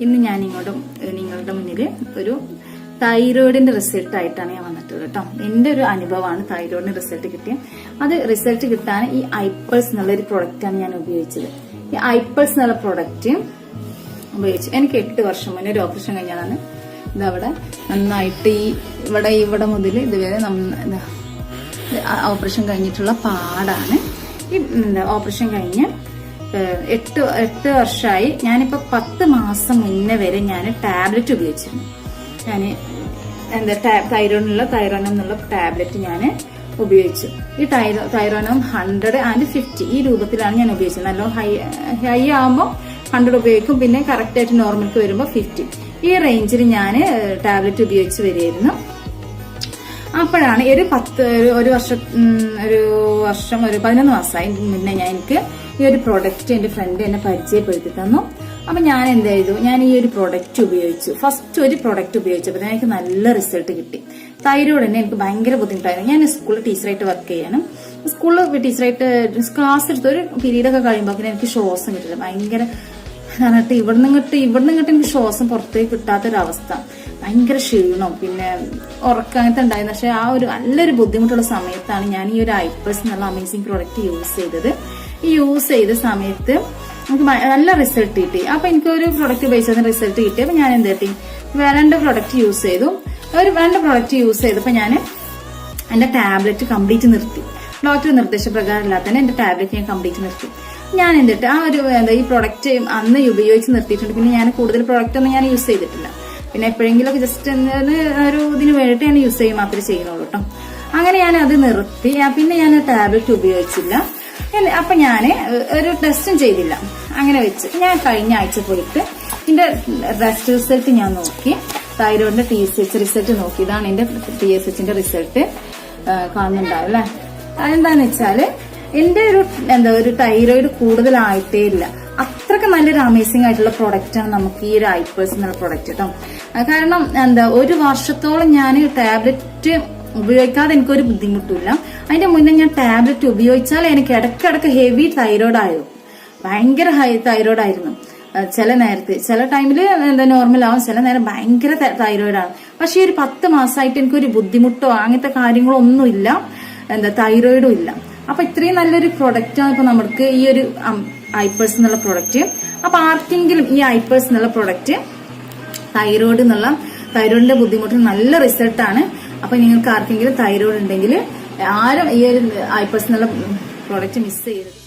ഇന്ന് ഞാൻ നിങ്ങളുടെ മുന്നിൽ ഒരു തൈറോയിഡിന്റെ റിസൾട്ട് ആയിട്ടാണ് ഞാൻ വന്നിട്ടുള്ളത് കേട്ടോ. എന്റെ ഒരു അനുഭവമാണ് തൈറോയിഡിന്റെ റിസൾട്ട് കിട്ടിയത്. അത് റിസൾട്ട് കിട്ടാൻ ഈ ഐപ്പൾസ് എന്നുള്ള ഒരു പ്രൊഡക്റ്റാണ് ഞാൻ ഉപയോഗിച്ചത്. ഈ ഐപ്പൾസ് എന്നുള്ള പ്രൊഡക്റ്റ് ഉപയോഗിച്ചു. എനിക്ക് 8 വർഷം മുന്നേ ഒരു ഓപ്പറേഷൻ കഴിഞ്ഞാണ് ഇതവിടെ നന്നായിട്ട് ഇവിടെ മുതൽ ഇതുവരെ ഓപ്പറേഷൻ കഴിഞ്ഞിട്ടുള്ള പാടാണ്. ഈ ഓപ്പറേഷൻ കഴിഞ്ഞ് 8 വർഷമായി. ഞാനിപ്പോ 10 മാസം മുന്നേ വരെ ഞാൻ ടാബ്ലറ്റ് ഉപയോഗിച്ചിരുന്നു. ഞാൻ തൈറോനം എന്നുള്ള ടാബ്ലറ്റ് ഞാൻ ഉപയോഗിച്ചു. ഈ തൈറോനം 100 and 50 ഈ രൂപത്തിലാണ് ഞാൻ ഉപയോഗിച്ചത്. നല്ല ഹൈ ആകുമ്പോൾ 100 ഉപയോഗിക്കും, പിന്നെ കറക്റ്റ് ആയിട്ട് നോർമൽക്ക് വരുമ്പോൾ 50 ഈ റേഞ്ചിൽ ഞാൻ ടാബ്ലറ്റ് ഉപയോഗിച്ച് വരികയായിരുന്നു. അപ്പോഴാണ് ഒരു വർഷം 11 മാസമായി മുന്നേ എനിക്ക് ഈ ഒരു പ്രോഡക്റ്റ് എന്റെ ഫ്രണ്ട് എന്നെ പരിചയപ്പെടുത്തി തന്നു. അപ്പൊ ഞാൻ എന്ത് ചെയ്തു, ഞാൻ ഈ ഒരു പ്രോഡക്റ്റ് ഉപയോഗിച്ചു. ഫസ്റ്റ് ഒരു പ്രോഡക്റ്റ് ഉപയോഗിച്ചപ്പോൾ എനിക്ക് നല്ല റിസൾട്ട് കിട്ടി. തൈറോയിഡ് തന്നെ എനിക്ക് ഭയങ്കര ബുദ്ധിമുട്ടായിരുന്നു. ഞാൻ സ്കൂളിൽ ടീച്ചറായിട്ട് വർക്ക് ചെയ്യണം. സ്കൂളിൽ ടീച്ചറായിട്ട് ക്ലാസ് എടുത്ത് ഒരു പീരീഡ് ഒക്കെ കഴിയുമ്പോൾ എനിക്ക് ശ്വാസം കിട്ടില്ല. ഭയങ്കര ഇവിടുന്ന് ഇങ്ങോട്ട് എനിക്ക് ശ്വാസം പുറത്തേക്ക് കിട്ടാത്തൊരവസ്ഥ, ഭയങ്കര ക്ഷീണം, പിന്നെ ഉറക്കം അങ്ങനത്തെ ഉണ്ടായിരുന്നു. പക്ഷെ ആ ഒരു നല്ലൊരു ബുദ്ധിമുട്ടുള്ള സമയത്താണ് ഞാൻ ഈ ഒരു ഐപ്പൾസ് എന്നുള്ള അമേസിംഗ് പ്രോഡക്റ്റ് യൂസ് ചെയ്തത്. ഈ യൂസ് ചെയ്ത സമയത്ത് നമുക്ക് നല്ല റിസൾട്ട് കിട്ടി. അപ്പൊ എനിക്കൊരു പ്രൊഡക്റ്റ് ഉപയോഗിച്ചതിന് റിസൾട്ട് കിട്ടി. അപ്പൊ ഞാൻ എന്ത് കിട്ടി, 2 പ്രൊഡക്റ്റ് യൂസ് ചെയ്തു. 2 പ്രൊഡക്റ്റ് യൂസ് ചെയ്തപ്പോ ഞാൻ എന്റെ ടാബ്ലറ്റ് കംപ്ലീറ്റ് നിർത്തി. ഡോക്ടർ നിർദ്ദേശപ്രകാരം ഇല്ലാത്ത തന്നെ എന്റെ ടാബ്ലറ്റ് ഞാൻ കംപ്ലീറ്റ് നിർത്തി. ഞാൻ എന്നിട്ട് ആ ഒരു ഈ പ്രൊഡക്റ്റ് അന്ന് ഉപയോഗിച്ച് നിർത്തിയിട്ടുണ്ട്. പിന്നെ ഞാൻ കൂടുതൽ പ്രൊഡക്റ്റ് ഒന്നും ഞാൻ യൂസ് ചെയ്തിട്ടില്ല. പിന്നെ എപ്പോഴെങ്കിലും ജസ്റ്റ് ഒരു ഇതിന് വേണ്ടിയിട്ട് ഞാൻ യൂസ് ചെയ്യും മാത്രമേ ചെയ്യുന്നുള്ളൂ കേട്ടോ. അങ്ങനെ ഞാൻ അത് നിർത്തി. പിന്നെ ഞാൻ ടാബ്ലറ്റ് ഉപയോഗിച്ചില്ല. അപ്പൊ ഞാൻ ഒരു ടെസ്റ്റും ചെയ്തില്ല. അങ്ങനെ വെച്ച് ഞാൻ കഴിഞ്ഞ ആഴ്ച പോയിട്ട് എന്റെ ടെസ്റ്റ് റിസൾട്ട് ഞാൻ നോക്കി. തൈറോയിഡിന്റെ TSH റിസൾട്ട് നോക്കി. ഇതാണ് എന്റെ TSHന്റെ റിസൾട്ട്. കാണുന്നുണ്ടാവും അല്ലെ? അതെന്താന്ന് വെച്ചാല് എന്റെ ഒരു തൈറോയിഡ് കൂടുതലായിട്ടേ ഇല്ല. അത്രക്ക് നല്ലൊരു അമേസിംഗ് ആയിട്ടുള്ള പ്രൊഡക്റ്റ് ആണ് നമുക്ക് ഈ ഒരു ഐപ്പൾസ് എന്നുള്ള പ്രൊഡക്റ്റ് കേട്ടോ. കാരണം ഒരു വർഷത്തോളം ഞാൻ ടാബ്ലറ്റ് ഉപയോഗിക്കാതെ എനിക്കൊരു ബുദ്ധിമുട്ടില്ല. അതിന്റെ മുന്നേ ഞാൻ ടാബ്ലറ്റ് ഉപയോഗിച്ചാൽ എനിക്ക് ഇടയ്ക്കിടയ്ക്ക് ഹെവി തൈറോയിഡ് ആയിരുന്നു. ഭയങ്കര ഹൈ തൈറോയിഡ് ആയിരുന്നു. ചില ടൈമില് നോർമൽ ആവും, ചില നേരം ഭയങ്കര തൈറോയിഡാണ്. പക്ഷെ ഈ ഒരു 10 മാസമായിട്ട് എനിക്കൊരു ബുദ്ധിമുട്ടോ അങ്ങനത്തെ കാര്യങ്ങളോ ഒന്നുമില്ല, തൈറോയിഡും ഇല്ല. അപ്പൊ ഇത്രയും നല്ലൊരു പ്രൊഡക്റ്റാണ് ഇപ്പൊ നമുക്ക് ഈ ഒരു ഐപ്പൾസ് എന്നുള്ള പ്രൊഡക്റ്റ്. അപ്പൊ ആർക്കെങ്കിലും ഈ ഐപ്പൾസ് എന്നുള്ള പ്രൊഡക്റ്റ് തൈറോയിഡിന്റെ ബുദ്ധിമുട്ടിന് നല്ല റിസൾട്ടാണ്. അപ്പൊ നിങ്ങൾക്ക് ആർക്കെങ്കിലും തൈറോയിഡ് ഉണ്ടെങ്കിൽ ആരും ഈ ഒരു ഐപ്പൾസ് എന്നുള്ള പ്രൊഡക്റ്റ് മിസ് ചെയ്യരുത്.